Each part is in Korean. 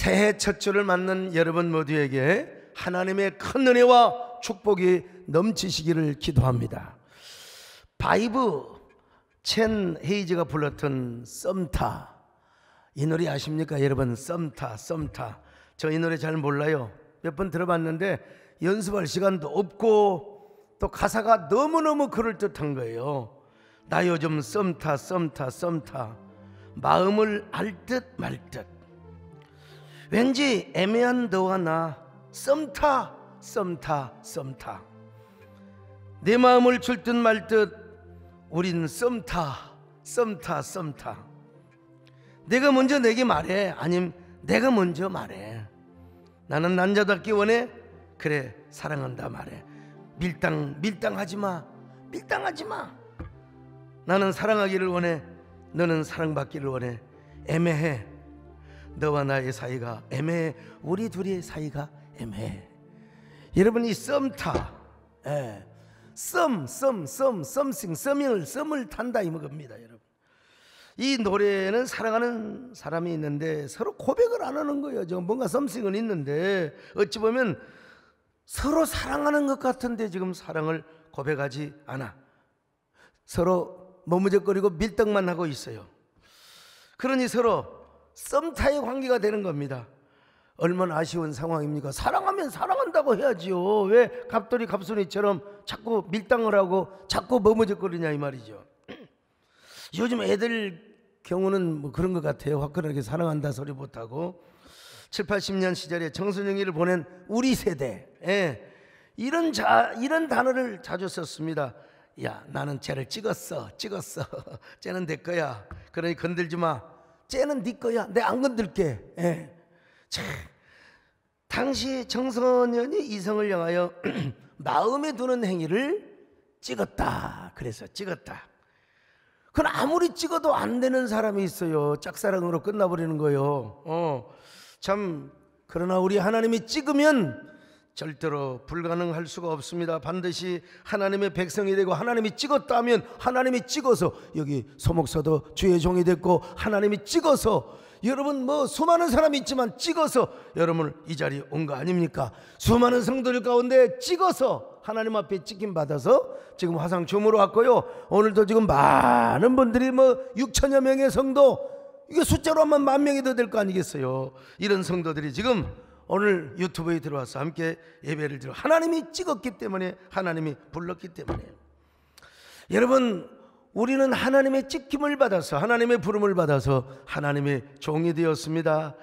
새해 첫 주를 맞는 여러분 모두에게 하나님의 큰 은혜와 축복이 넘치시기를 기도합니다. 바이브 첸 헤이즈가 불렀던 썸타, 이 노래 아십니까 여러분? 썸타. 저 이 노래 잘 몰라요. 몇 번 들어봤는데 연습할 시간도 없고 또 가사가 너무너무 그럴듯한 거예요. 나 요즘 썸타 마음을 알 듯 말 듯. 왠지 애매한 너와 나 썸타. 내 마음을 줄 듯 말 듯 우린 썸타. 내가 먼저 내게 말해, 아님 내가 먼저 말해. 나는 남자답기 원해. 그래, 사랑한다 말해. 밀당하지 마. 나는 사랑하기를 원해. 너는 사랑받기를 원해. 애매해. 너와 나의 사이가 애매해. 우리 둘의 사이가 애매해. 여러분, 이 썸타, 썸을 탄다 이 겁니다. 여러분, 이 노래는 사랑하는 사람이 있는데 서로 고백을 안 하는 거예요. 지금 뭔가 썸씽은 있는데 어찌 보면 서로 사랑하는 것 같은데 지금 사랑을 고백하지 않아. 서로 머무적거리고 밀당만 하고 있어요. 그러니 서로 썸타의 관계가 되는 겁니다. 얼마나 아쉬운 상황입니까? 사랑하면 사랑한다고 해야지요. 왜 갑돌이 갑순이처럼 자꾸 밀당을 하고 자꾸 머무적거리냐 이 말이죠. 요즘 애들 경우는 뭐 그런 것 같아요. 화끈하게 사랑한다 소리 못하고. 7, 80년 시절에 청소년기를 보낸 우리 세대, 이런 단어를 자주 썼습니다. 야, 나는 쟤를 찍었어. 쟤는 내 거야. 그러니 건들지 마. 쟤는 네 거야. 내가 안 건들게. 참, 당시 청소년이 이성을 향하여 마음에 두는 행위를 찍었다. 그래서 찍었다. 그건 아무리 찍어도 안 되는 사람이 있어요. 짝사랑으로 끝나버리는 거예요. 참, 그러나 우리 하나님이 찍으면 절대로 불가능할 수가 없습니다. 반드시 하나님의 백성이 되고, 하나님이 찍었다 하면 하나님이 찍어서, 여기 소목사도 주의 종이 됐고 하나님이 찍어서, 여러분 뭐 수많은 사람이 있지만 찍어서 여러분을 이 자리에 온 거 아닙니까? 수많은 성도들 가운데 찍어서 하나님 앞에 찍힘 받아서 지금 화상 줌으로 왔고요. 오늘도 지금 많은 분들이 뭐 6천여 명의 성도, 이게 숫자로 하면 10,000명이 더 될 거 아니겠어요? 이런 성도들이 지금 오늘 유튜브에 들어와서 함께 예배를 드려, 하나님이 찍었기 때문에, 하나님이 불렀기 때문에. 여러분, 우리는 하나님의 찍힘을 받아서, 하나님의 부름을 받아서 하나님의 종이 되었습니다.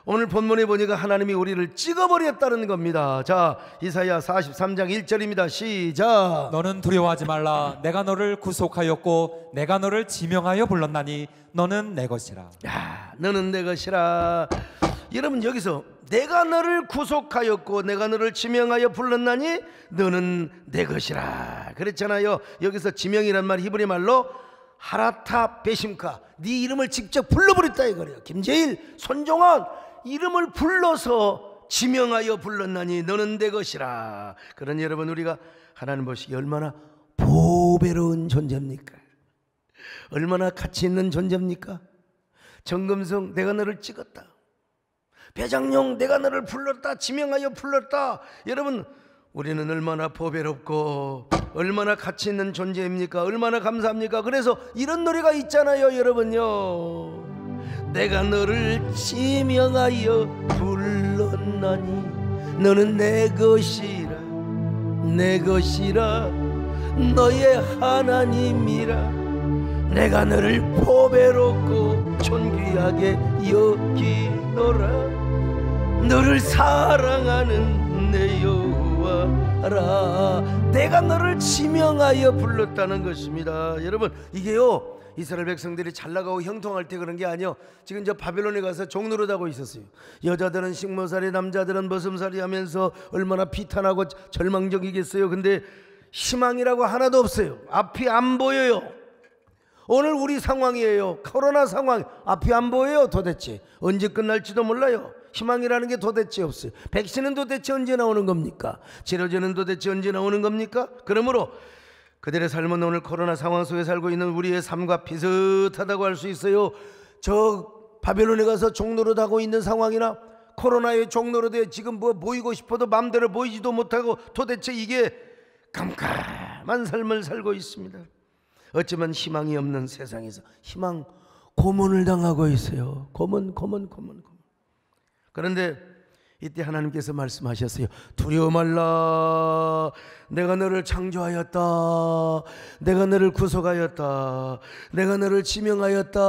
오늘 본문에 보니까 하나님이 우리를 찍어버렸다는 겁니다. 자, 이사야 43장 1절입니다. 시작. 너는 두려워하지 말라. 내가 너를 구속하였고 내가 너를 지명하여 불렀나니 너는 내 것이라. 야, 너는 내 것이라. 여러분, 여기서 내가 너를 구속하였고 내가 너를 지명하여 불렀나니 너는 내 것이라 그랬잖아요. 여기서 지명이란 말 히브리 말로 하라타 베심카, 네 이름을 직접 불러버렸다 이거예요. 김재일, 손종환 이름을 불러서 지명하여 불렀나니 너는 내 것이라. 그러니 여러분, 우리가 하나님 보시기에 얼마나 보배로운 존재입니까? 얼마나 가치 있는 존재입니까? 정금성, 내가 너를 찍었다. 배장용, 내가 너를 불렀다. 지명하여 불렀다. 여러분, 우리는 얼마나 보배롭고 얼마나 가치 있는 존재입니까? 얼마나 감사합니까? 그래서 이런 노래가 있잖아요, 여러분요. 내가 너를 지명하여 불렀나니 너는 내 것이라. 너의 하나님이라. 내가 너를 보배롭고 존귀하게 여기노라. 너를 사랑하는 내 여호와라. 내가 너를 지명하여 불렀다는 것입니다. 여러분, 이게요, 이스라엘 백성들이 잘 나가고 형통할 때 그런 게 아니요. 지금 저 바벨론에 가서 종노릇 하고 있었어요. 여자들은 식모살이, 남자들은 머슴살이 하면서 얼마나 비탄하고 절망적이겠어요. 근데 희망이라고 하나도 없어요. 앞이 안 보여요. 오늘 우리 상황이에요. 코로나 상황, 앞이 안 보여요. 도대체 언제 끝날지도 몰라요. 희망이라는 게 도대체 없어요. 백신은 도대체 언제 나오는 겁니까? 치료제는 도대체 언제 나오는 겁니까? 그러므로 그들의 삶은 오늘 코로나 상황 속에 살고 있는 우리의 삶과 비슷하다고 할 수 있어요. 저 바벨론에 가서 종노릇하고 있는 상황이나 코로나의 종로로 돼 지금 뭐 모이고 싶어도 마음대로 모이지도 못하고 도대체 이게 깜깜한 삶을 살고 있습니다. 어쩌면 희망이 없는 세상에서 희망 고문을 당하고 있어요. 고문. 그런데 이때 하나님께서 말씀하셨어요. 두려워 말라. 내가 너를 창조하였다. 내가 너를 구속하였다. 내가 너를 지명하였다.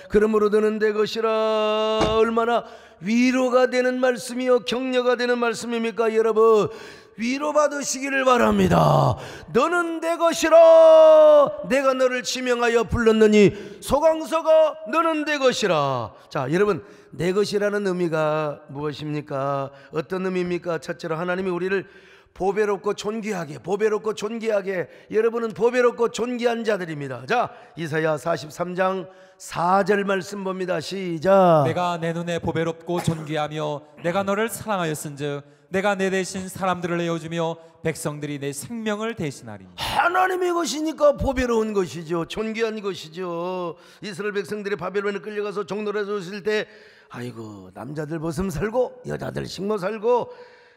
그러므로 너는 내 것이라. 얼마나 위로가 되는 말씀이요 격려가 되는 말씀입니까 여러분. 위로받으시기를 바랍니다. 너는 내 것이라. 내가 너를 지명하여 불렀느니 소강서가 너는 내 것이라. 자 여러분, 내 것이라는 의미가 무엇입니까? 어떤 의미입니까? 첫째로 하나님이 우리를 보배롭고 존귀하게, 여러분은 보배롭고 존귀한 자들입니다. 자, 이사야 43장 4절 말씀 봅니다. 시작. 내가 내 눈에 보배롭고 존귀하며 내가 너를 사랑하였은즉 내가 내 대신 사람들을 내어주며 백성들이 내 생명을 대신하리니. 하나님의 것이니까 보배로운 것이죠. 존귀한 것이죠. 이스라엘 백성들이 바벨론에 끌려가서 종노릇 했을 때 아이고 남자들 벗음 살고 여자들 식모 살고,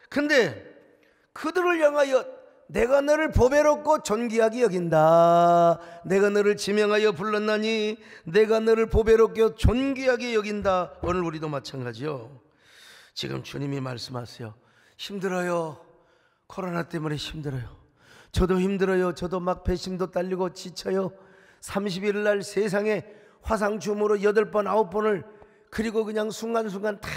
근데 그들을 향하여 내가 너를 보배롭고 존귀하게 여긴다. 내가 너를 지명하여 불렀나니 내가 너를 보배롭게 존귀하게 여긴다. 오늘 우리도 마찬가지요. 지금 주님이 말씀하세요. 힘들어요. 코로나 때문에 힘들어요. 저도 힘들어요. 저도 막 배심도 딸리고 지쳐요. 30일 날 세상에 화상줌으로 8번 9번을 그리고 그냥 순간순간 다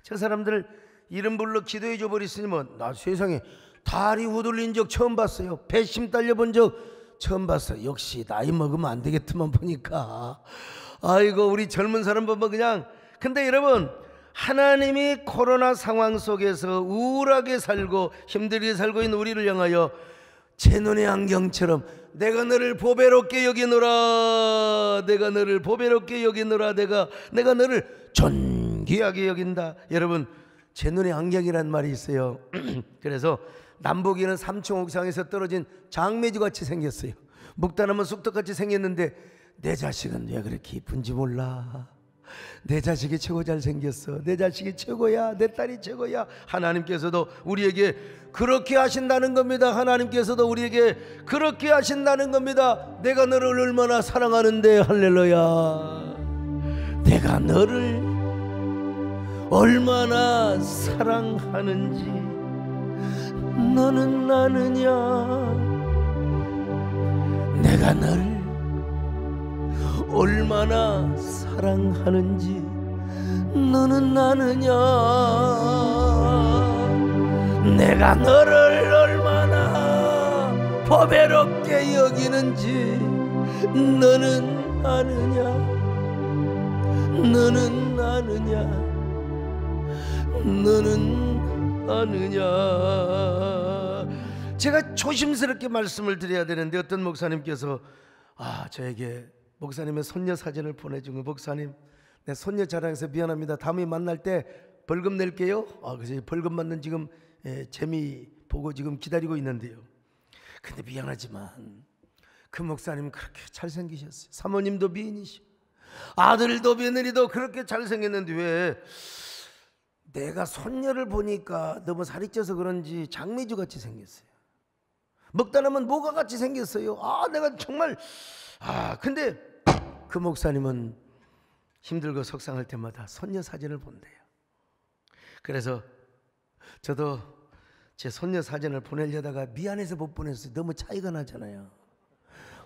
저 사람들 이름 불러 기도해 줘 버리시면 나 세상에 다리 후들린 적 처음 봤어요. 배심 딸려본 적 처음 봤어요. 역시 나이 먹으면 안 되겠더만 보니까. 아이고 우리 젊은 사람 보면 그냥. 근데 여러분, 하나님이 코로나 상황 속에서 우울하게 살고 힘들게 살고 있는 우리를 향하여 제 눈의 안경처럼 내가 너를 보배롭게 여기노라. 내가 너를 보배롭게 여기노라. 내가 너를 존귀하게 여긴다. 여러분, 제 눈의 안경이란 말이 있어요. 그래서 남북이는 3층 옥상에서 떨어진 장매주 같이 생겼어요. 묵다나무 쑥떡같이 생겼는데 내 자식은 왜 그렇게 이쁜지 몰라. 내 자식이 최고 잘생겼어. 내 자식이 최고야. 내 딸이 최고야. 하나님께서도 우리에게 그렇게 하신다는 겁니다. 하나님께서도 우리에게 그렇게 하신다는 겁니다. 내가 너를 얼마나 사랑하는데. 할렐루야. 내가 너를 얼마나 사랑하는지 너는 아느냐. 내가 너를 얼마나 사랑하는지 너는 아느냐. 내가 너를 얼마나 보배롭게 여기는지 너는 아느냐. 너는 아느냐. 너는 아느냐. 제가 조심스럽게 말씀을 드려야 되는데 어떤 목사님께서 저에게 목사님의 손녀 사진을 보내준 거. 목사님, 내 손녀 자랑해서 미안합니다. 다음에 만날 때 벌금 낼게요. 그래서 벌금 받는 지금 재미 보고 지금 기다리고 있는데요. 근데 미안하지만 그 목사님 그렇게 잘생기셨어요. 사모님도 미인이시고 아들도 며느리도 그렇게 잘생겼는데 왜 내가 손녀를 보니까 너무 살이 쪄서 그런지 장미주 같이 생겼어요. 먹다 남은 모가 같이 생겼어요. 내가 정말 근데 그 목사님은 힘들고 속상할 때마다 손녀 사진을 본대요. 그래서 저도 제 손녀 사진을 보내려다가 미안해서 못 보냈어요. 너무 차이가 나잖아요.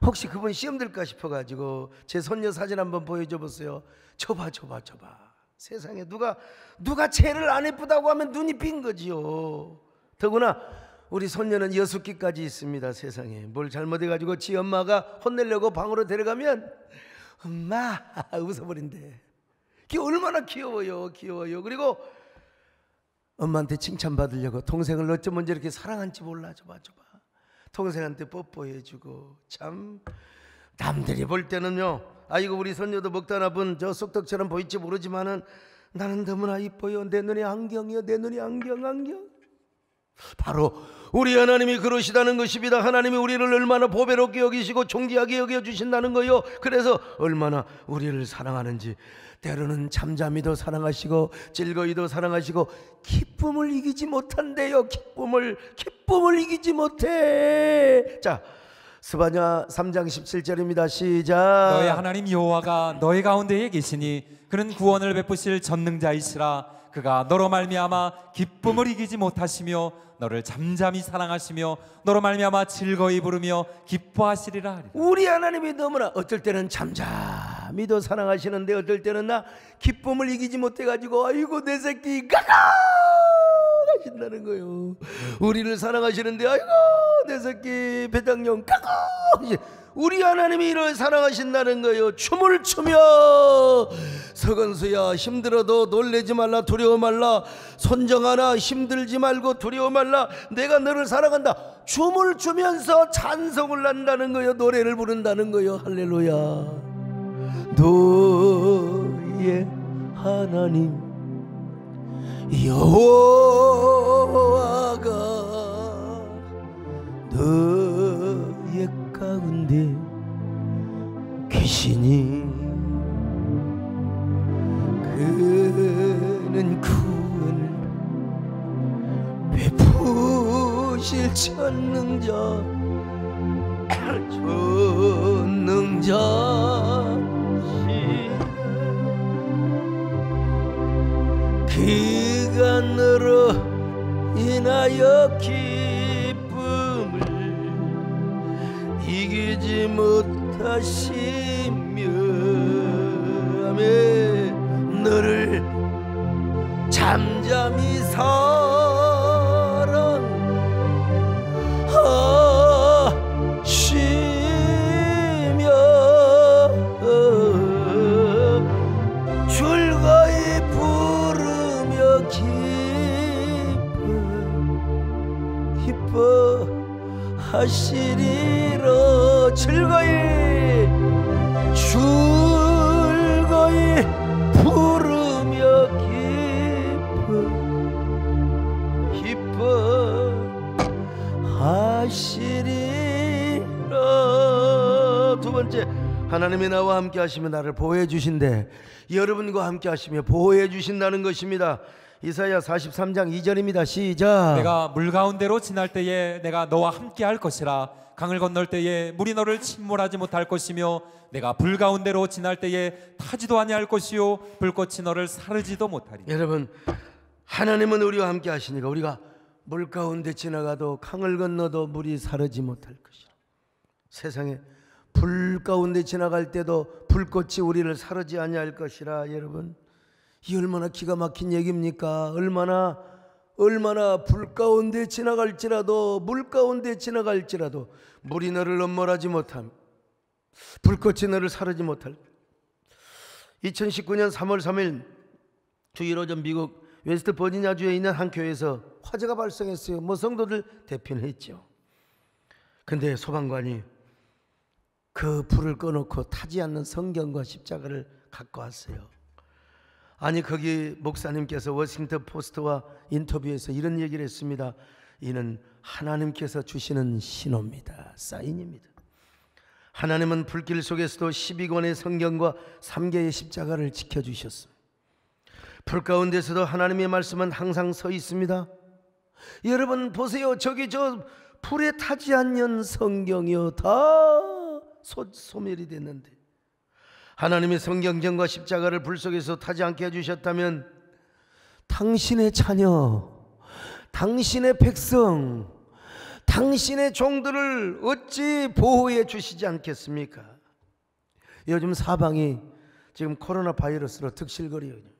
혹시 그분 시험 들까 싶어가지고 제 손녀 사진 한번 보여줘 보세요. 줘봐. 세상에 누가 쟤를 안 예쁘다고 하면 눈이 빈 거지요. 더구나 우리 손녀는 6기까지 있습니다. 세상에 뭘 잘못해가지고 지 엄마가 혼내려고 방으로 데려가면 엄마 웃어버린대. 그게 얼마나 귀여워요. 그리고 엄마한테 칭찬받으려고 동생을 어쩌면 이렇게 사랑한지 몰라. 줘봐. 동생한테 뽀뽀해주고. 참 남들이 볼 때는요, 아이고 우리 손녀도 먹다나 본 저 쑥떡처럼 보일지 모르지만은 나는 너무나 이뻐요. 내 눈에 안경이요. 내 눈에 안경. 바로 우리 하나님이 그러시다는 것입니다. 하나님이 우리를 얼마나 보배롭게 여기시고 존귀하게 여겨주신다는 거요. 그래서 얼마나 우리를 사랑하는지, 때로는 잠잠히도 사랑하시고 즐거이도 사랑하시고 기쁨을 이기지 못한대요. 기쁨을 이기지 못해. 자, 스바냐 3장 17절입니다. 시작. 너의 하나님 여호와가 너희 가운데에 계시니 그는 구원을 베푸실 전능자이시라. 그가 너로 말미암아 기쁨을 이기지 못하시며 너를 잠잠히 사랑하시며 너로 말미암아 즐거이 부르며 기뻐하시리라 하리라. 우리 하나님이 너무나 어떨 때는 잠잠히도 사랑하시는데 어떨 때는 나 기쁨을 이기지 못해가지고 아이고 내 새끼 까까 하신다는 거예요. 우리를 사랑하시는데 아이고 내 새끼 배당용 까까. 우리 하나님이 이를 사랑하신다는 거예요. 춤을 추며 서건수야 힘들어도 놀래지 말라, 두려워 말라. 손정하나 힘들지 말고 두려워 말라. 내가 너를 사랑한다. 춤을 추면서 찬송을 한다는 거예요. 노래를 부른다는 거예요. 할렐루야. 너의 하나님 여호와가 너의 가운데 계시니 그는 구원을 베푸실 전능자 그가 너로 인하여 기쁨을 이기지 못하시며 너를 잠잠히 사랑하시며 즐거이 부르며 기뻐하시리라. 즐거이 부르며 기뻐하시리라. 두 번째, 하나님이 나와 함께 하시며 나를 보호해 주신대. 여러분과 함께 하시며 보호해 주신다는 것입니다. 이사야 43장 2절입니다. 시작. 내가 물 가운데로 지날 때에 내가 너와 함께 할 것이라. 강을 건널 때에 물이 너를 침몰하지 못할 것이며 내가 불 가운데로 지날 때에 타지도 아니할 것이요 불꽃이 너를 사르지도 못하리라. 여러분, 하나님은 우리와 함께 하시니까 우리가 물 가운데 지나가도 강을 건너도 물이 사르지 못할 것이라. 세상에 불 가운데 지나갈 때도 불꽃이 우리를 사르지 아니할 것이라. 여러분, 이 얼마나 기가 막힌 얘기입니까? 얼마나 불 가운데 지나갈지라도 물 가운데 지나갈지라도 물이 너를 넘몰하지 못함, 불꽃이 너를 사르지 못할. 2019년 3월 3일 주일 오전 미국 웨스트 버지니아주에 있는 한 교회에서 화재가 발생했어요. 뭐 성도들 대피는 했죠. 근데 소방관이 그 불을 꺼놓고 타지 않는 성경과 십자가를 갖고 왔어요. 아니, 거기 목사님께서 워싱턴 포스트와 인터뷰에서 이런 얘기를 했습니다. 이는 하나님께서 주시는 신호입니다. 사인입니다. 하나님은 불길 속에서도 12권의 성경과 3개의 십자가를 지켜주셨습니다. 불 가운데서도 하나님의 말씀은 항상 서 있습니다. 여러분 보세요. 저기 저 불에 타지 않는 성경이요 다 소멸이 됐는데 하나님의 성경전과 십자가를 불 속에서 타지 않게 해주셨다면 당신의 자녀, 당신의 백성, 당신의 종들을 어찌 보호해 주시지 않겠습니까? 요즘 사방이 지금 코로나 바이러스로 득실거려요.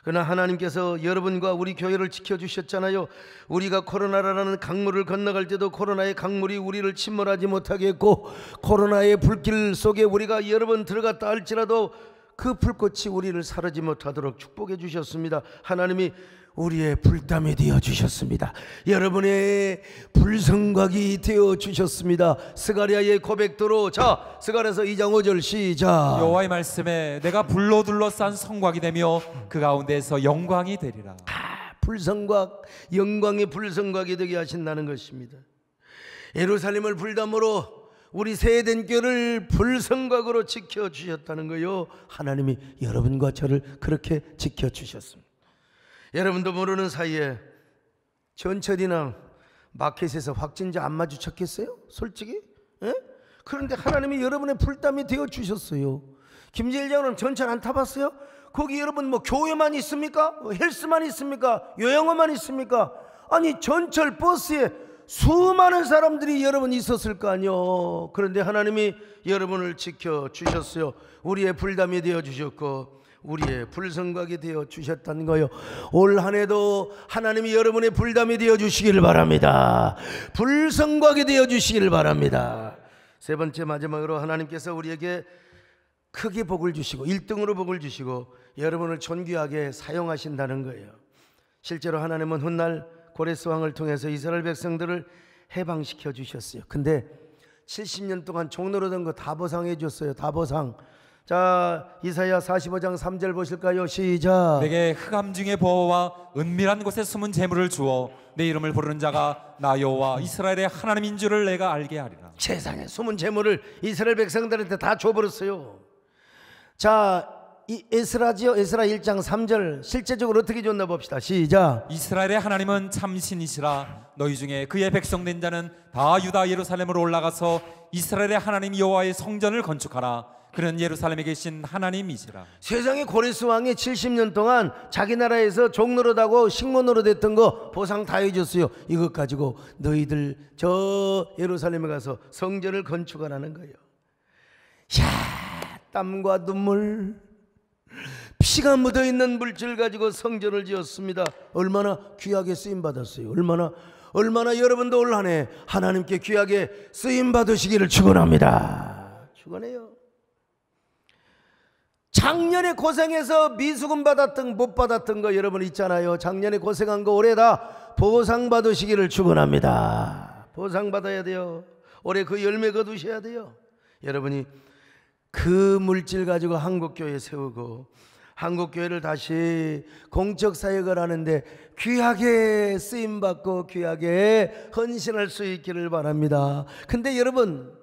그러나 하나님께서 여러분과 우리 교회를 지켜주셨잖아요. 우리가 코로나라는 강물을 건너갈 때도 코로나의 강물이 우리를 침몰하지 못하게 했고, 코로나의 불길 속에 우리가 여러 번 들어갔다 할지라도 그 불꽃이 우리를 사르지 못하도록 축복해 주셨습니다. 하나님이 우리의 불담이 되어 주셨습니다. 여러분의 불성곽이 되어 주셨습니다. 스가랴의 고백도로. 자, 스가랴서 2장 5절 시작. 여호와의 말씀에 내가 불로 둘러싼 성곽이 되며 그 가운데서 영광이 되리라. 불성곽, 영광의 불성곽이 되게 하신다는 것입니다. 예루살렘을 불담으로 우리 세대교를 불성곽으로 지켜주셨다는 거요. 하나님이 여러분과 저를 그렇게 지켜주셨습니다. 여러분도 모르는 사이에 전철이나 마켓에서 확진자 안 마주쳤겠어요? 솔직히? 에? 그런데 하나님이 여러분의 불담이 되어주셨어요. 김재일 장로는 전철 안 타봤어요? 거기 여러분 뭐 교회만 있습니까? 헬스만 있습니까? 요양원만 있습니까? 아니 전철 버스에 수많은 사람들이 여러분 있었을 거 아니요. 그런데 하나님이 여러분을 지켜주셨어요. 우리의 불담이 되어주셨고 우리의 불성곽이 되어주셨다는 거요. 올 한 해도 하나님이 여러분의 불담이 되어주시길 바랍니다. 불성곽이 되어주시길 바랍니다. 세 번째 마지막으로 하나님께서 우리에게 크게 복을 주시고 1등으로 복을 주시고 여러분을 존귀하게 사용하신다는 거예요. 실제로 하나님은 훗날 고레스 왕을 통해서 이스라엘 백성들을 해방시켜 주셨어요. 근데 70년 동안 종노릇한 거 다 보상해 줬어요. 다 보상. 자, 이사야 45장 3절 보실까요? 시작. 내게 흑암 중의 보호와 은밀한 곳에 숨은 재물을 주어 내 이름을 부르는 자가 나 여호와 이스라엘의 하나님인 줄을 내가 알게 하리라. 세상에 숨은 재물을 이스라엘 백성들한테 다 줘버렸어요. 자, 이 에스라지요. 에스라 1장 3절 실제적으로 어떻게 줬나 봅시다. 시작. 이스라엘의 하나님은 참신이시라. 너희 중에 그의 백성된 자는 다 유다 예루살렘으로 올라가서 이스라엘의 하나님 여호와의 성전을 건축하라. 그는 예루살렘에 계신 하나님이시라. 세상에 고레스 왕이 70년 동안 자기 나라에서 종노릇하고 식모노릇 했던 거 보상 다 해줬어요. 이것 가지고 너희들 저 예루살렘에 가서 성전을 건축하라는 거예요. 야, 땀과 눈물, 피가 묻어있는 물질 가지고 성전을 지었습니다. 얼마나 귀하게 쓰임받았어요. 얼마나 여러분도 올 한 해 하나님께 귀하게 쓰임받으시기를 축원합니다. 축원해요. 작년에 고생해서 미수금 받았던 못 받았던 거 여러분 있잖아요. 작년에 고생한 거 올해 다 보상 받으시기를 축원합니다. 보상 받아야 돼요. 올해 그 열매 거두셔야 돼요. 여러분이 그 물질 가지고 한국교회 세우고 한국교회를 다시 공적사역을 하는데 귀하게 쓰임받고 귀하게 헌신할 수 있기를 바랍니다. 근데 여러분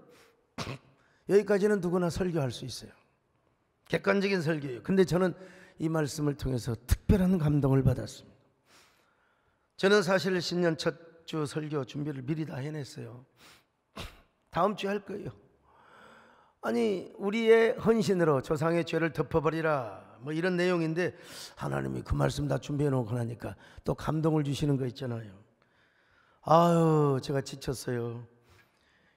여기까지는 누구나 설교할 수 있어요. 객관적인 설교예요. 근데 저는 이 말씀을 통해서 특별한 감동을 받았습니다. 저는 사실 신년 첫 주 설교 준비를 미리 다 해냈어요. 다음 주에 할 거예요. 아니 우리의 헌신으로 조상의 죄를 덮어버리라 뭐 이런 내용인데 하나님이 그 말씀 다 준비해 놓고 나니까 또 감동을 주시는 거 있잖아요. 아유 제가 지쳤어요.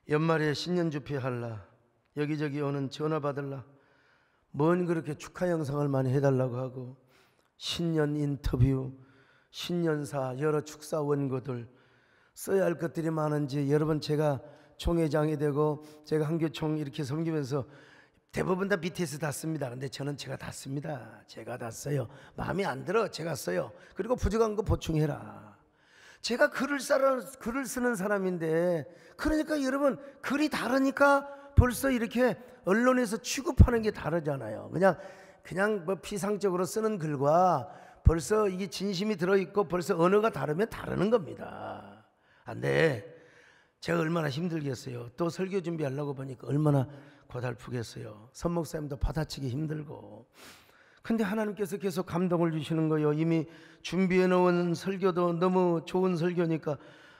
연말에 신년 주필 할라 여기저기 오는 전화 받을라 뭔 그렇게 축하 영상을 많이 해달라고 하고 신년 인터뷰 신년사 여러 축사 원고들 써야 할 것들이 많은지 여러분 제가 총회장이 되고 제가 한교총 이렇게 섬기면서 대부분 다 BTS 다 씁니다. 근데 저는 제가 다 씁니다. 제가 다 써요. 마음에 안 들어 제가 써요. 그리고 부족한 거 보충해라. 제가 글을 쓰는 사람인데 그러니까 여러분 글이 다르니까 벌써 이렇게 언론에서 취급하는 게 다르잖아요. 그냥 뭐 피상적으로 쓰는 글과 벌써 이게 진심이 들어있고 벌써 언어가 다르면 다르는 겁니다. 안 돼. 제가 얼마나 힘들겠어요. 또 설교 준비하려고 보니까 얼마나 고달프겠어요. 선 목사님도 받아치기 힘들고. 근데 하나님께서 계속 감동을 주시는 거예요. 이미 준비해 놓은 설교도 너무 좋은 설교니까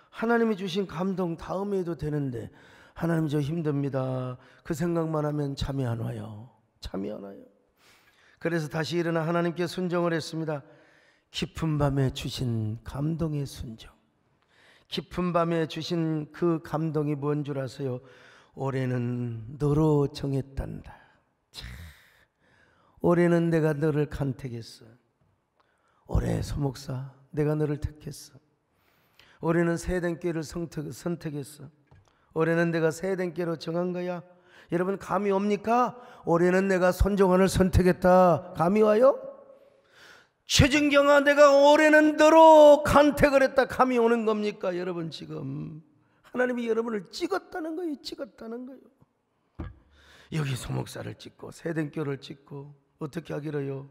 하나님이 주신 감동 다음에 해도 되는데 하나님 저 힘듭니다. 그 생각만 하면 잠이 안 와요. 잠이 안 와요. 그래서 다시 일어나 하나님께 순종을 했습니다. 깊은 밤에 주신 감동의 순종. 깊은 밤에 주신 그 감동이 뭔 줄 아세요? 올해는 너로 정했단다. 참, 올해는 내가 너를 간택했어. 올해 소목사 내가 너를 택했어. 올해는 세den교회를 선택했어. 올해는 내가 세den교회로 정한 거야. 여러분 감이 옵니까? 올해는 내가 손정환을 선택했다. 감이 와요? 최진경아 내가 올해는 너로 간택을 했다. 감이 오는 겁니까? 여러분 지금 하나님이 여러분을 찍었다는 거예요. 찍었다는 거예요. 여기 소목사를 찍고 세den교를 찍고 어떻게 하기로요?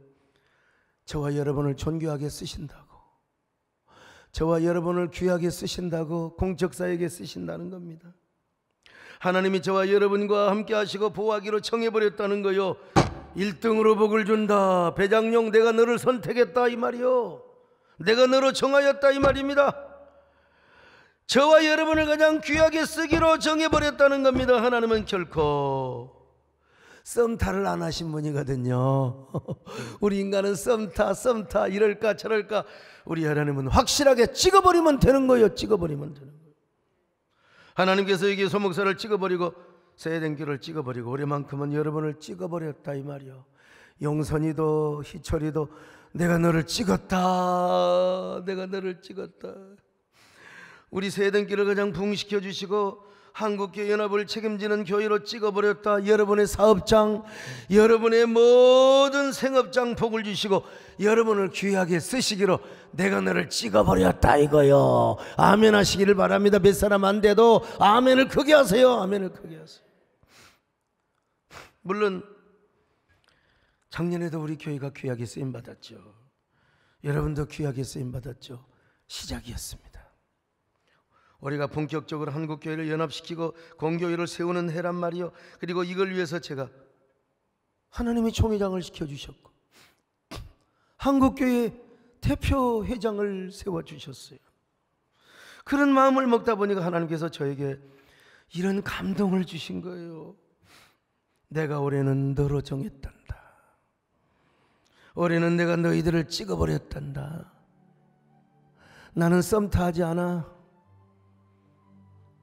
저와 여러분을 존귀하게 쓰신다고 저와 여러분을 귀하게 쓰신다고, 공적사역에 쓰신다는 겁니다. 하나님이 저와 여러분과 함께 하시고 보호하기로 정해버렸다는 거요. 1등으로 복을 준다. 배장용, 내가 너를 선택했다 이 말이요. 내가 너로 정하였다 이 말입니다. 저와 여러분을 가장 귀하게 쓰기로 정해버렸다는 겁니다. 하나님은 결코 썸타를 안 하신 분이거든요. 우리 인간은 썸타 이럴까 저럴까. 우리 하나님은 확실하게 찍어버리면 되는 거예요. 찍어버리면 되는 거예요. 하나님께서 여기 소목사를 찍어버리고 세den교를 찍어버리고 올해만큼은 여러분을 찍어버렸다 이 말이요. 용선이도 희철이도 내가 너를 찍었다. 내가 너를 찍었다. 우리 세den교를 가장 부흥시켜 주시고 한국교회 연합을 책임지는 교회로 찍어버렸다. 여러분의 사업장, 여러분의 모든 생업장 복을 주시고 여러분을 귀하게 쓰시기로 내가 너를 찍어버렸다 이거요. 아멘 하시기를 바랍니다. 몇 사람 안 돼도 아멘을 크게 하세요. 아멘을 크게 하세요. 물론 작년에도 우리 교회가 귀하게 쓰임받았죠. 여러분도 귀하게 쓰임받았죠. 시작이었습니다. 우리가 본격적으로 한국교회를 연합시키고 공교회를 세우는 해란 말이요. 그리고 이걸 위해서 제가 하나님이 총회장을 시켜주셨고 한국교회 대표회장을 세워주셨어요. 그런 마음을 먹다 보니까 하나님께서 저에게 이런 감동을 주신 거예요. 내가 올해는 너로 정했단다. 올해는 내가 너희들을 찍어버렸단다. 나는 썸타하지 않아.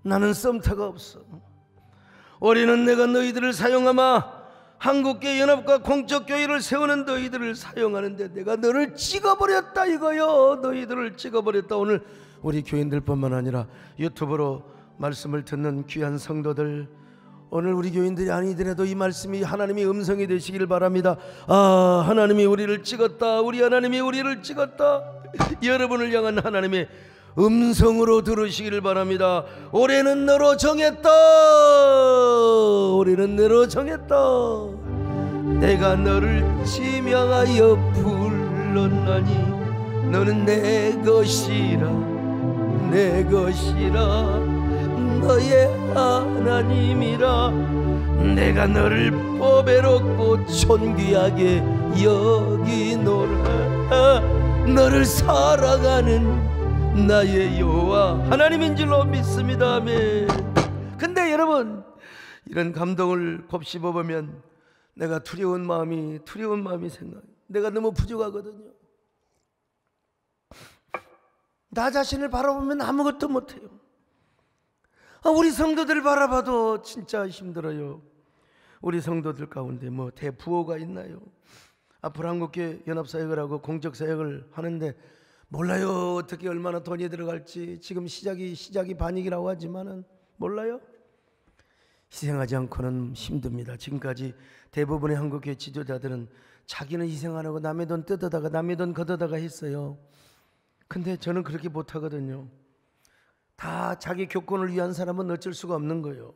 나는 썸타가 없어. 올해는 내가 너희들을 사용하마 한국교회 연합과 공적교회를 세우는 너희들을 사용하는데 내가 너를 찍어버렸다 이거요. 너희들을 찍어버렸다. 오늘 우리 교인들뿐만 아니라 유튜브로 말씀을 듣는 귀한 성도들, 오늘 우리 교인들이 아니더라도 이 말씀이 하나님의 음성이 되시길 바랍니다. 아, 하나님이 우리를 찍었다. 우리 하나님이 우리를 찍었다. 여러분을 향한 하나님의 음성으로 들으시기를 바랍니다. 올해는 너로 정했다. 올해는 너로 정했다. 내가 너를 지명하여 불렀나니 너는 내 것이라. 내 것이라. 너의 하나님이라. 내가 너를 보배롭고 존귀하게 여기노라. 너를 사랑하는 나의 여호와 하나님인 줄로 믿습니다. 아멘. 근데 여러분, 이런 감동을 곱씹어보면 내가 두려운 마음이 생겨요. 내가 너무 부족하거든요. 나 자신을 바라보면 아무것도 못해요. 우리 성도들 바라봐도 진짜 힘들어요. 우리 성도들 가운데 뭐 대부호가 있나요? 앞으로 한국교회 연합사역을 하고 공적사역을 하는데 몰라요. 어떻게 얼마나 돈이 들어갈지. 지금 시작이 반이라고 하지만은 몰라요. 희생하지 않고는 힘듭니다. 지금까지 대부분의 한국교회 지도자들은 자기는 희생 안 하고 남의 돈 뜯어다가 남의 돈 걷어다가 했어요. 근데 저는 그렇게 못하거든요. 다 자기 교권을 위한 사람은 어쩔 수가 없는 거예요.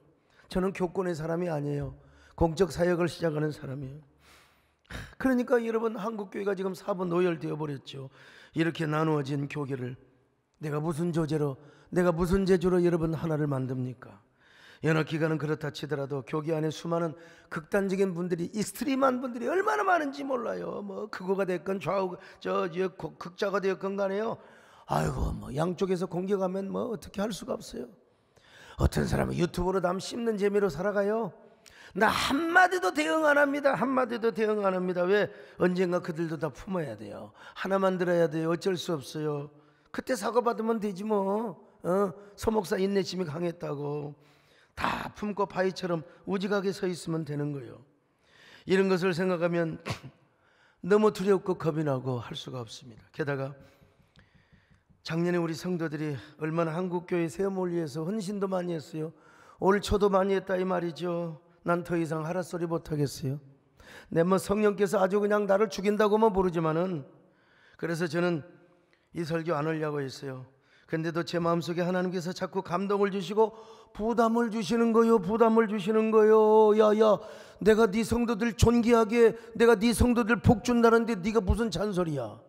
저는 교권의 사람이 아니에요. 공적 사역을 시작하는 사람이에요. 그러니까 여러분, 한국교회가 지금 4분 노열되어 버렸죠. 이렇게 나누어진 교계를 내가 무슨 조제로, 내가 무슨 재주로 여러분 하나를 만듭니까? 연합기관은 그렇다 치더라도 교계 안에 수많은 극단적인 분들이, 익스트림한 분들이 얼마나 많은지 몰라요. 뭐 극우가 됐건 좌우 극자가 되었건 간에요. 아이고 뭐 양쪽에서 공격하면 뭐 어떻게 할 수가 없어요. 어떤 사람은 유튜브로 남 씹는 재미로 살아가요. 나 한마디도 대응 안 합니다. 한마디도 대응 안 합니다. 왜? 언젠가 그들도 다 품어야 돼요. 하나만 들어야 돼요. 어쩔 수 없어요. 그때 사과받으면 되지 뭐. 소목사 인내심이 강했다고 다 품고 바위처럼 우직하게 서 있으면 되는 거예요. 이런 것을 생각하면 너무 두렵고 겁이 나고 할 수가 없습니다. 게다가 작년에 우리 성도들이 얼마나 한국교회 세움을 위해서 헌신도 많이 했어요. 올 초도 많이 했다 이 말이죠. 난 더 이상 하라 소리 못하겠어요. 내 뭐 성령께서 아주 그냥 나를 죽인다고만 모르지만은, 그래서 저는 이 설교 안 하려고 했어요. 근데도 제 마음속에 하나님께서 자꾸 감동을 주시고 부담을 주시는 거요. 부담을 주시는 거요. 야야, 내가 네 성도들 존귀하게, 내가 네 성도들 복 준다는데 네가 무슨 잔소리야.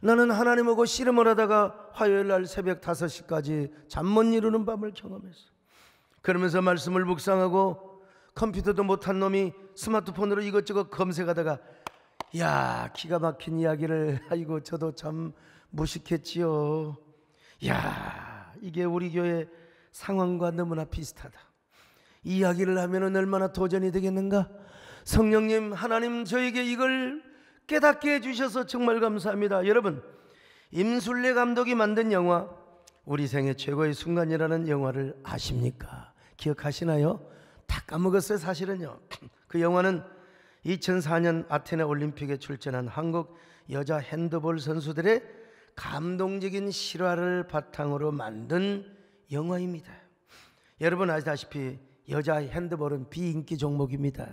나는 하나님하고 씨름을 하다가 화요일 날 새벽 5시까지 잠 못 이루는 밤을 경험했어. 그러면서 말씀을 묵상하고 컴퓨터도 못한 놈이 스마트폰으로 이것저것 검색하다가 야, 기가 막힌 이야기를, 아이고 저도 참 무식했지요. 야, 이게 우리 교회 상황과 너무나 비슷하다. 이야기를 하면 얼마나 도전이 되겠는가. 성령님, 하나님 저에게 이걸 깨닫게 해주셔서 정말 감사합니다. 여러분, 임술래 감독이 만든 영화 우리 생애 최고의 순간이라는 영화를 아십니까? 기억하시나요? 다 까먹었어요. 사실은요, 그 영화는 2004년 아테네 올림픽에 출전한 한국 여자 핸드볼 선수들의 감동적인 실화를 바탕으로 만든 영화입니다. 여러분 아시다시피 여자 핸드볼은 비인기 종목입니다.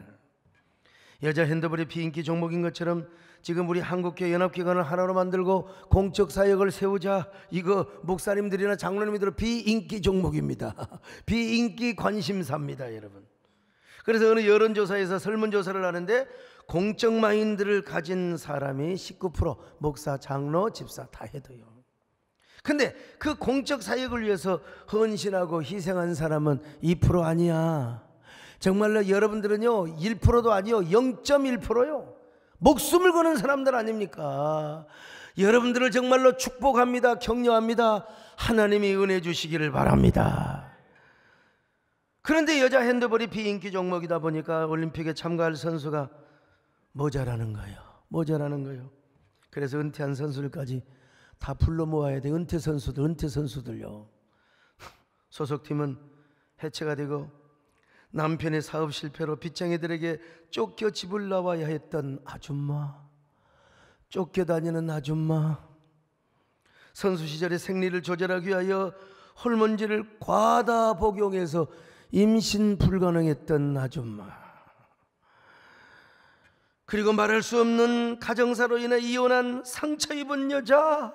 여자 핸드볼이 비인기 종목인 것처럼 지금 우리 한국교회 연합기관을 하나로 만들고 공적 사역을 세우자, 이거 목사님들이나 장로님들은 비인기 종목입니다. 비인기 관심사입니다, 여러분. 그래서 어느 여론조사에서 설문조사를 하는데 공적 마인드를 가진 사람이 19%, 목사, 장로, 집사 다 해도요. 근데 그 공적 사역을 위해서 헌신하고 희생한 사람은 2% 아니야. 정말로 여러분들은요 1%도 아니요 0.1%요 목숨을 거는 사람들 아닙니까? 여러분들을 정말로 축복합니다. 격려합니다. 하나님이 은혜 주시기를 바랍니다. 그런데 여자 핸드볼이 비인기 종목이다 보니까 올림픽에 참가할 선수가 모자라는 거예요. 그래서 은퇴한 선수들까지 다 불러 모아야 돼. 은퇴 선수들요. 소속팀은 해체가 되고 남편의 사업 실패로 빚쟁이들에게 쫓겨 집을 나와야 했던 아줌마, 쫓겨다니는 아줌마, 선수 시절의 생리를 조절하기 위하여 호르몬제를 과다 복용해서 임신 불가능했던 아줌마, 그리고 말할 수 없는 가정사로 인해 이혼한 상처 입은 여자,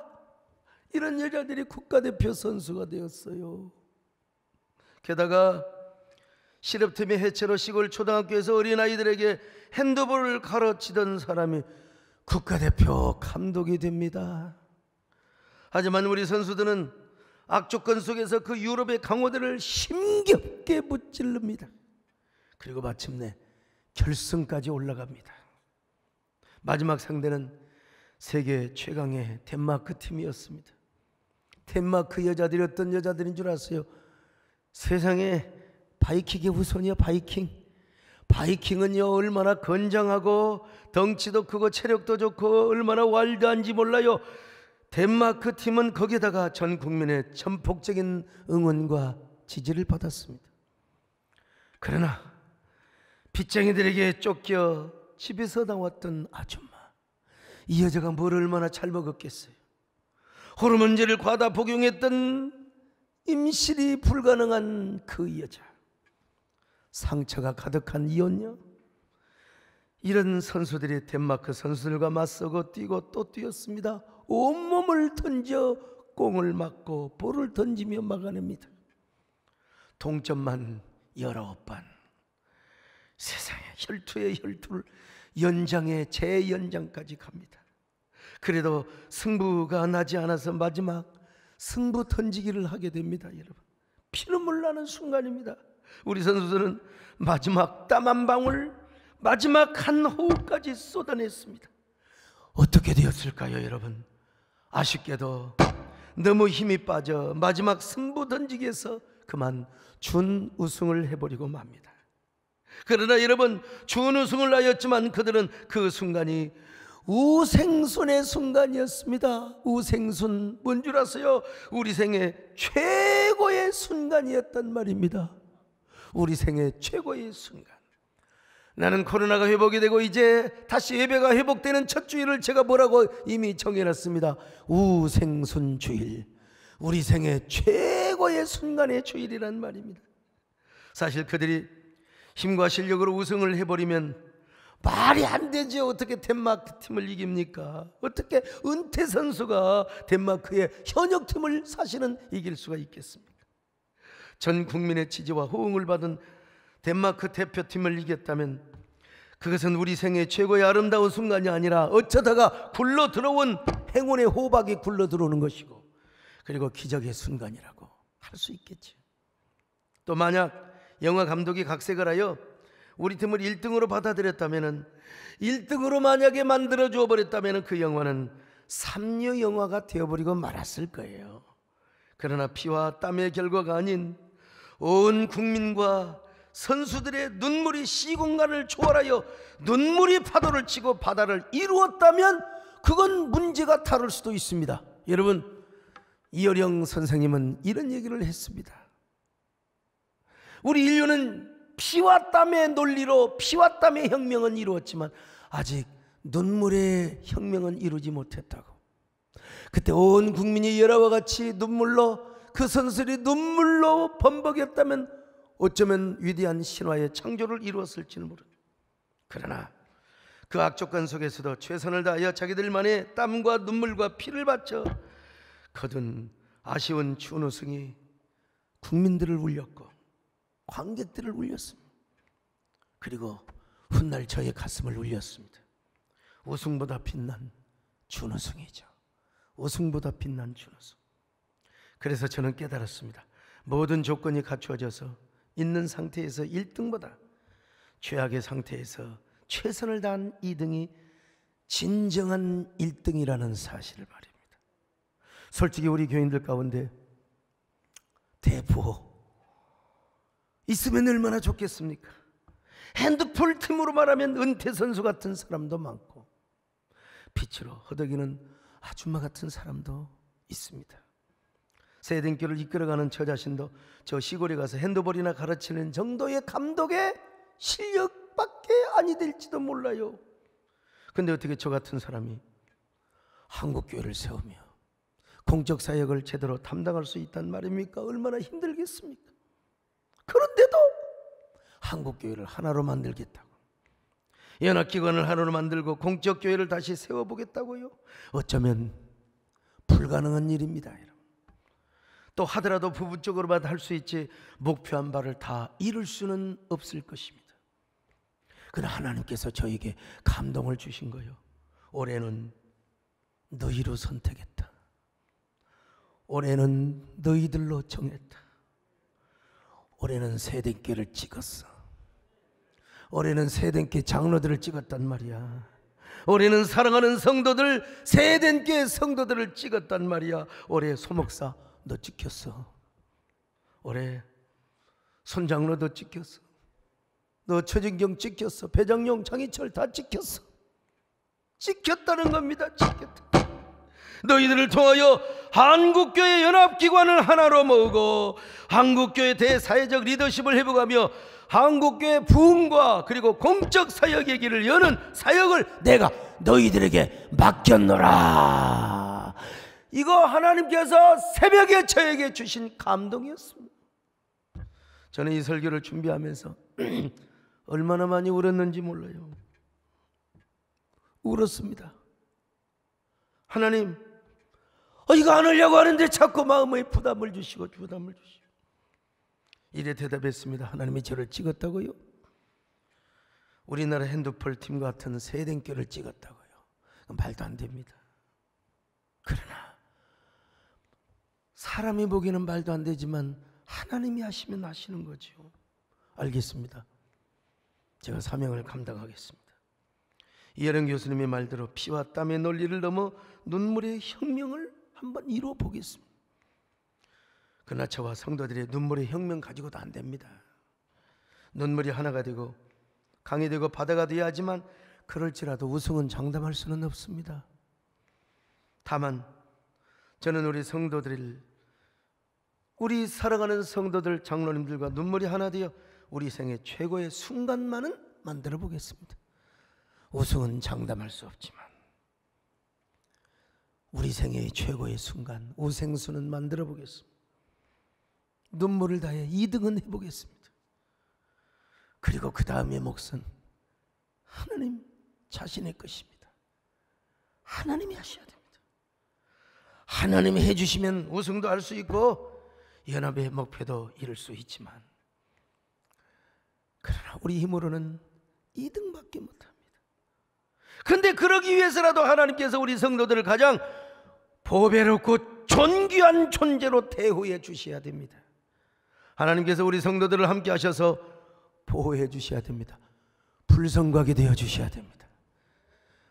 이런 여자들이 국가대표 선수가 되었어요. 게다가 실업팀의 해체로 시골 초등학교에서 어린아이들에게 핸드볼을 가르치던 사람이 국가대표 감독이 됩니다. 하지만 우리 선수들은 악조건 속에서 그 유럽의 강호들을 힘겹게 무찔릅니다. 그리고 마침내 결승까지 올라갑니다. 마지막 상대는 세계 최강의 덴마크 팀이었습니다. 덴마크 여자들이 어떤 여자들인 줄 아세요? 세상에 바이킹의 후손이요. 바이킹은요 얼마나 건장하고 덩치도 크고 체력도 좋고 얼마나 와일드한지 몰라요. 덴마크 팀은 거기에다가 전 국민의 전폭적인 응원과 지지를 받았습니다. 그러나 빚쟁이들에게 쫓겨 집에서 나왔던 아줌마, 이 여자가 뭘 얼마나 잘 먹었겠어요. 호르몬제를 과다 복용했던 임신이 불가능한 그 여자, 상처가 가득한 이혼녀. 이런 선수들이 덴마크 선수들과 맞서고 뛰고 또 뛰었습니다. 온몸을 던져 공을 맞고 볼을 던지며 막아냅니다. 동점만 19번. 세상에 혈투의 혈투를 연장에 재연장까지 갑니다. 그래도 승부가 나지 않아서 마지막 승부 던지기를 하게 됩니다. 여러분, 피눈물 나는 순간입니다. 우리 선수들은 마지막 땀 한 방울, 마지막 한 호흡까지 쏟아냈습니다. 어떻게 되었을까요, 여러분? 아쉽게도 너무 힘이 빠져 마지막 승부 던지기에서 그만 준우승을 해버리고 맙니다. 그러나 여러분, 준우승을 하였지만 그들은 그 순간이 우생순의 순간이었습니다. 우생순, 뭔 줄 아세요? 우리 생애 최고의 순간이었단 말입니다. 우리 생애 최고의 순간. 나는 코로나가 회복이 되고 이제 다시 예배가 회복되는 첫 주일을 제가 뭐라고 이미 정해놨습니다. 우생순 주일, 우리 생애 최고의 순간의 주일이란 말입니다. 사실 그들이 힘과 실력으로 우승을 해버리면 말이 안 되죠. 어떻게 덴마크 팀을 이깁니까? 어떻게 은퇴 선수가 덴마크의 현역팀을 사실은 이길 수가 있겠습니까? 전 국민의 지지와 호응을 받은 덴마크 대표팀을 이겼다면 그것은 우리 생애 최고의 아름다운 순간이 아니라 어쩌다가 굴러 들어온 행운의 호박이 굴러 들어오는 것이고, 그리고 기적의 순간이라고 할 수 있겠지. 또 만약 영화 감독이 각색을 하여 우리 팀을 1등으로 받아들였다면, 1등으로 만약에 만들어 주어 버렸다면 그 영화는 삼류 영화가 되어버리고 말았을 거예요. 그러나 피와 땀의 결과가 아닌 온 국민과 선수들의 눈물이 시공간을 초월하여 눈물이 파도를 치고 바다를 이루었다면 그건 문제가 다를 수도 있습니다. 여러분, 이어령 선생님은 이런 얘기를 했습니다. 우리 인류는 피와 땀의 논리로 피와 땀의 혁명은 이루었지만 아직 눈물의 혁명은 이루지 못했다고. 그때 온 국민이 열화와 같이 눈물로, 그 선수들이 눈물로 범벅이었다면 어쩌면 위대한 신화의 창조를 이루었을지는 모르죠. 그러나 그 악조건 속에서도 최선을 다하여 자기들만의 땀과 눈물과 피를 바쳐 거둔 아쉬운 준우승이 국민들을 울렸고 관객들을 울렸습니다. 그리고 훗날 저의 가슴을 울렸습니다. 우승보다 빛난 준우승이죠. 우승보다 빛난 준우승. 그래서 저는 깨달았습니다. 모든 조건이 갖추어져서 있는 상태에서 1등보다 최악의 상태에서 최선을 다한 2등이 진정한 1등이라는 사실을 말입니다. 솔직히 우리 교인들 가운데 대부호 있으면 얼마나 좋겠습니까? 핸드볼 팀으로 말하면 은퇴 선수 같은 사람도 많고 빛으로 허덕이는 아줌마 같은 사람도 있습니다. 세대교를 이끌어가는 저 자신도 저 시골에 가서 핸드볼이나 가르치는 정도의 감독의 실력밖에 아니 될지도 몰라요. 근데 어떻게 저 같은 사람이 한국교회를 세우며 공적 사역을 제대로 담당할 수 있단 말입니까? 얼마나 힘들겠습니까? 그런데도 한국교회를 하나로 만들겠다고, 연합기관을 하나로 만들고 공적교회를 다시 세워보겠다고요? 어쩌면 불가능한 일입니다. 여러분. 또 하더라도 부분적으로만 할 수 있지 목표한 바를 다 이룰 수는 없을 것입니다. 그러나 하나님께서 저에게 감동을 주신 거예요. 올해는 너희로 선택했다. 올해는 너희들로 정했다. 올해는 세대교를 찍었어. 올해는 세대교 장로들을 찍었단 말이야. 올해는 사랑하는 성도들, 세대교의 성도들을 찍었단 말이야. 올해 소목사 너 찍혔어. 올해 손장로 너 찍혔어. 너 최진경 찍혔어. 배장용, 장희철 다 찍혔어. 찍혔다는 겁니다. 찍혔다. 너희들을 통하여 한국교회 연합기관을 하나로 모으고 한국교회 대사회적 리더십을 회복하며 한국교회 부흥과 그리고 공적 사역의 길을 여는 사역을 내가 너희들에게 맡겼노라. 이거 하나님께서 새벽에 저에게 주신 감동이었습니다. 저는 이 설교를 준비하면서 얼마나 많이 울었는지 몰라요. 울었습니다. 하나님, 이거 안 하려고 하는데 자꾸 마음의 부담을 주시고 이래 대답했습니다. 하나님이 저를 찍었다고요? 우리나라 핸드볼 팀 같은 세대교를 찍었다고요? 말도 안 됩니다. 그러나 사람이 보기에는 말도 안 되지만 하나님이 하시면 하시는 거죠. 알겠습니다. 제가 사명을 감당하겠습니다. 이혜령 교수님의 말대로 피와 땀의 논리를 넘어 눈물의 혁명을 한번 이루어 보겠습니다. 그러나 저와 성도들의 눈물의 혁명 가지고도 안 됩니다. 눈물이 하나가 되고 강이 되고 바다가 되어야 하지만 그럴지라도 우승은 장담할 수는 없습니다. 다만 저는 우리 성도들, 우리 사랑하는 성도들, 장로님들과 눈물이 하나 되어 우리 생애 최고의 순간만은 만들어 보겠습니다. 우승은 장담할 수 없지만 우리 생애의 최고의 순간, 우생수는 만들어 보겠습니다. 눈물을 다해 2등은 해보겠습니다. 그리고 그 다음의 몫은 하나님 자신의 것입니다. 하나님이 하셔야 됩니다. 하나님이 해주시면 우승도 할 수 있고 연합의 목표도 이룰 수 있지만, 그러나 우리 힘으로는 2등밖에 못합니다. 근데 그러기 위해서라도 하나님께서 우리 성도들을 가장 보배롭고 존귀한 존재로 대우해 주셔야 됩니다. 하나님께서 우리 성도들을 함께 하셔서 보호해 주셔야 됩니다. 불성곽이 되어 주셔야 됩니다.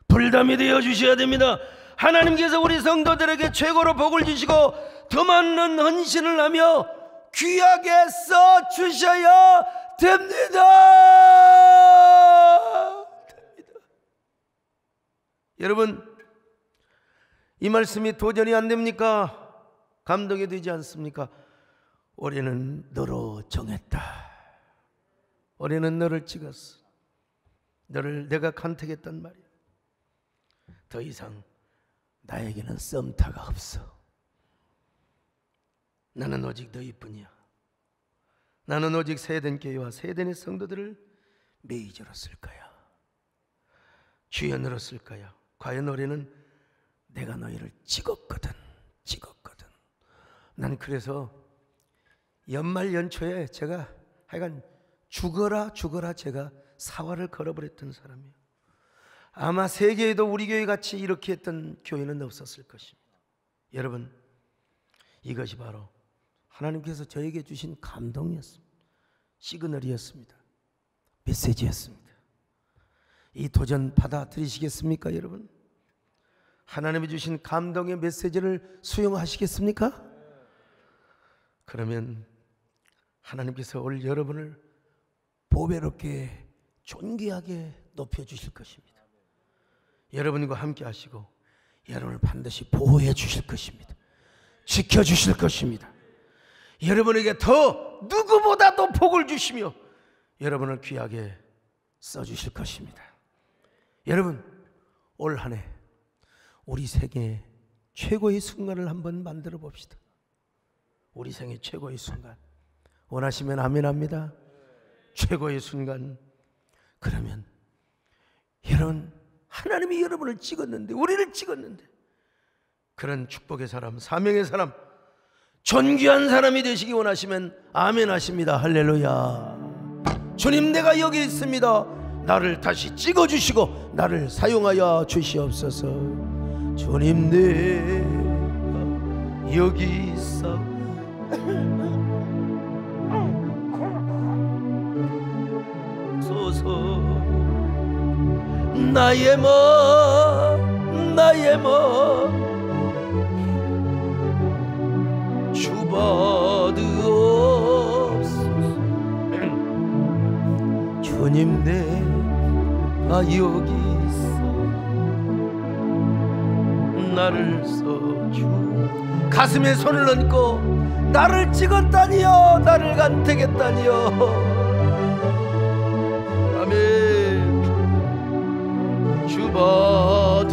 불담이 되어 주셔야 됩니다. 하나님께서 우리 성도들에게 최고로 복을 주시고 더 많은 헌신을 하며 귀하게 써 주셔야 됩니다. 여러분, 이 말씀이 도전이 안 됩니까? 감동이 되지 않습니까? 올해는 너로 정했다. 올해는 너를 찍었어. 너를 내가 간택했단 말이야. 더 이상 나에게는 썸타가 없어. 나는 오직 너희뿐이야. 나는 오직 세덴교회와 세덴의 성도들을 메이저로 쓸 거야. 주연으로 쓸 거야. 과연 올해는 내가 너희를 찍었거든. 난 그래서 연말 연초에 제가 하여간 죽어라 제가 사활을 걸어버렸던 사람이에요. 아마 세계에도 우리 교회 같이 이렇게 했던 교회는 없었을 것입니다. 여러분, 이것이 바로 하나님께서 저에게 주신 감동이었습니다. 시그널이었습니다. 메시지였습니다. 이 도전 받아들이시겠습니까, 여러분? 하나님이 주신 감동의 메시지를 수용하시겠습니까? 그러면 하나님께서 올 여러분을 보배롭게 존귀하게 높여주실 것입니다. 여러분과 함께 하시고 여러분을 반드시 보호해 주실 것입니다. 지켜주실 것입니다. 여러분에게 더 누구보다도 복을 주시며 여러분을 귀하게 써주실 것입니다. 여러분, 올 한 해 우리 생애 최고의 순간을 한번 만들어 봅시다. 우리 생애 최고의 순간 원하시면 아멘합니다. 최고의 순간. 그러면 여러분, 하나님이 여러분을 찍었는데, 우리를 찍었는데, 그런 축복의 사람, 사명의 사람, 존귀한 사람이 되시기 원하시면 아멘 하십니다. 할렐루야. 주님, 내가 여기 있습니다. 나를 다시 찍어주시고 나를 사용하여 주시옵소서. 주님, 내가 여기 있어 소서. 나의 몸 주받으옵소서. 주님, 내가 여기 있어 나를 써주. 가슴에 손을 얹고 나를 찍었다니요, 나를 간택했다니요. 아멘. 주받으옵소서.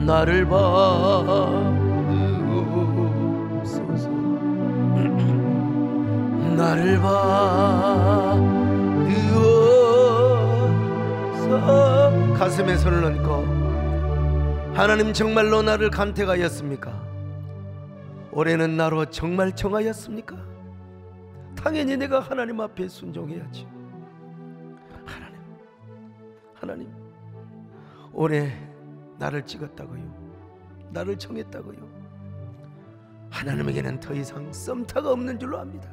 나를 받으옵소서. 나를 받으옵소서. 가슴에 손을 얹고 하나님, 정말로 나를 간택하였습니까? 올해는 나로 정말 정하였습니까? 당연히 내가 하나님 앞에 순종해야지. 하나님, 올해 나를 찍었다고요, 나를 정했다고요. 하나님에게는 더 이상 썸타가 없는 줄로 압니다.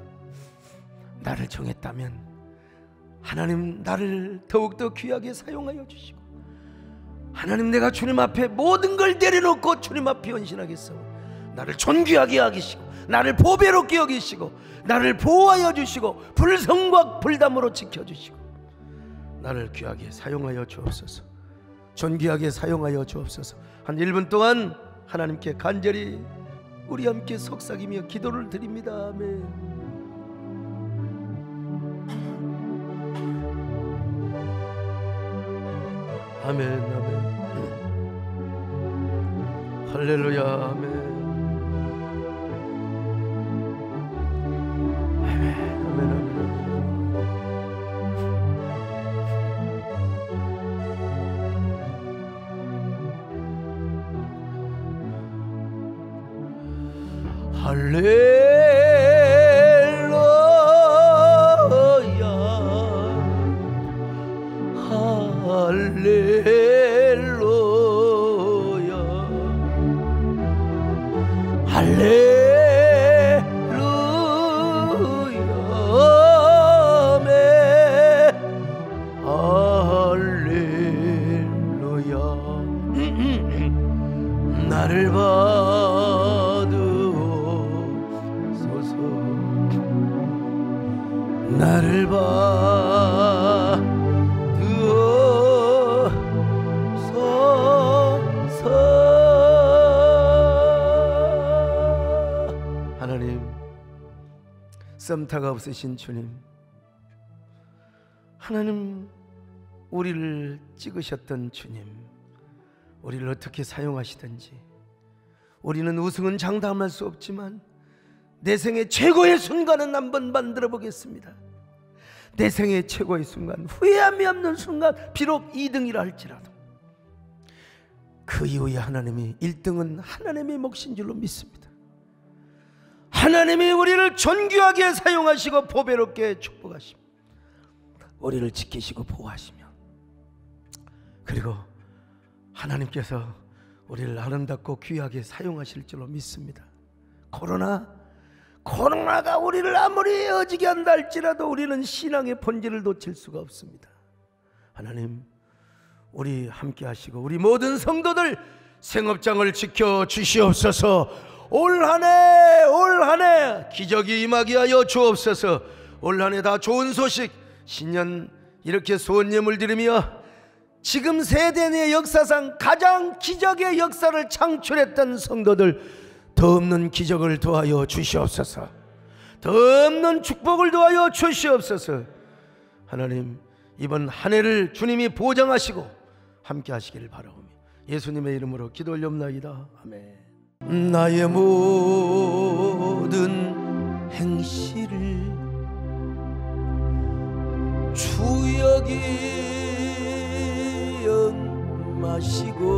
나를 정했다면 하나님, 나를 더욱더 귀하게 사용하여 주시고, 하나님, 내가 주님 앞에 모든 걸 내려놓고 주님 앞에 헌신하겠어. 나를 존귀하게 하시고, 나를 보배롭게 여기시고, 나를 보호하여 주시고, 불성과 불담으로 지켜주시고, 나를 귀하게 사용하여 주옵소서. 존귀하게 사용하여 주옵소서. 한 1분 동안 하나님께 간절히 우리 함께 속삭이며 기도를 드립니다. 아멘. 아멘 아멘 할렐루야 아멘 아멘 아멘 할렐루야 할렐루야 할렐루야 할렐루야 나를 받으소서 나를 받으소서. 하나님, 썸타가 없으신 주님, 하나님 우리를 찍으셨던 주님, 우리를 어떻게 사용하시든지 우리는 우승은 장담할 수 없지만 내 생의 최고의 순간은 한번 만들어 보겠습니다. 내 생의 최고의 순간, 후회함이 없는 순간, 비록 2등이라 할지라도 그 이후에 하나님이 1등은 하나님의 몫인 줄로 믿습니다. 하나님이 우리를 존귀하게 사용하시고 보배롭게 축복하시며 우리를 지키시고 보호하시며, 그리고 하나님께서 우리를 아름답고 귀하게 사용하실 줄로 믿습니다. 코로나가 우리를 아무리 어지게 한다 할지라도 우리는 신앙의 본질을 놓칠 수가 없습니다. 하나님, 우리 함께 하시고 우리 모든 성도들 생업장을 지켜 주시옵소서. 올 한 해 기적이 임하게 하여 주옵소서. 올 한 해 다 좋은 소식, 신년 이렇게 소원 예물 드리며 지금 세대 내 역사상 가장 기적의 역사를 창출했던 성도들 더 없는 기적을 더하여 주시옵소서. 더 없는 축복을 더하여 주시옵소서. 하나님, 이번 한 해를 주님이 보장하시고 함께 하시기를 바라오며 예수님의 이름으로 기도 올려옵나이다. 아멘. 나의 모든 행실을 주여기 마시고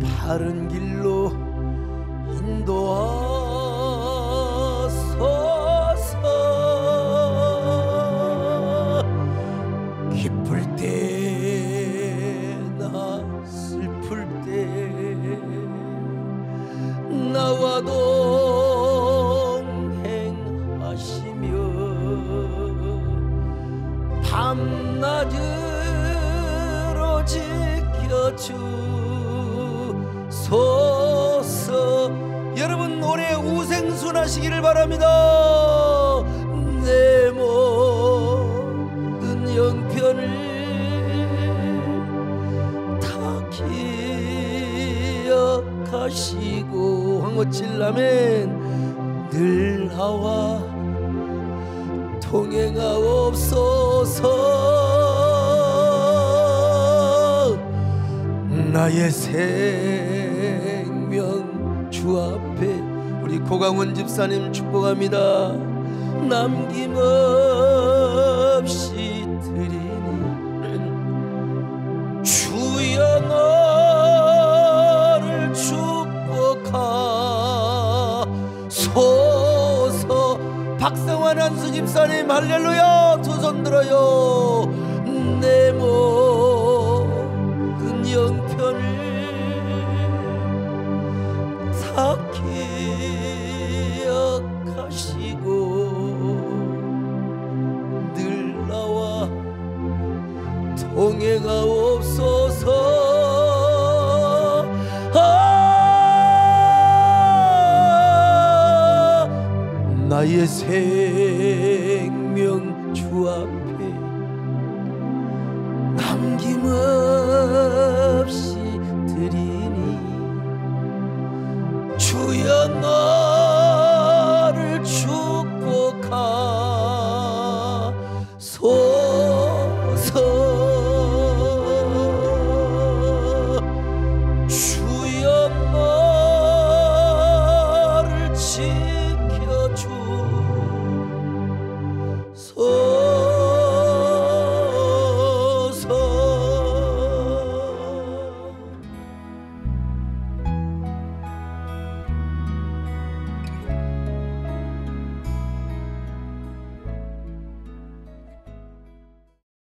바른 길로 인도하소서. 기쁠 때나 슬플 때 나와 동행하시며 밤낮으로 지켜주소서. 여러분 올해 우생순하시기를 바랍니다. 내 모든 형편을 다 기억하시고 황호칠라멘 늘 나와 동행하옵소서. 나의 생명 주 앞에 우리 고강원 집사님 축복합니다. 남김없이 드리니 주여 너를 축복하소서. 박성환 한수 집사님 할렐루야. 두 손 들어요. 내 모든 형편을 다 기억하시고 늘 나와 동행하옵소서. 나의 생명 주 앞에 남김없이 드리니 주여 너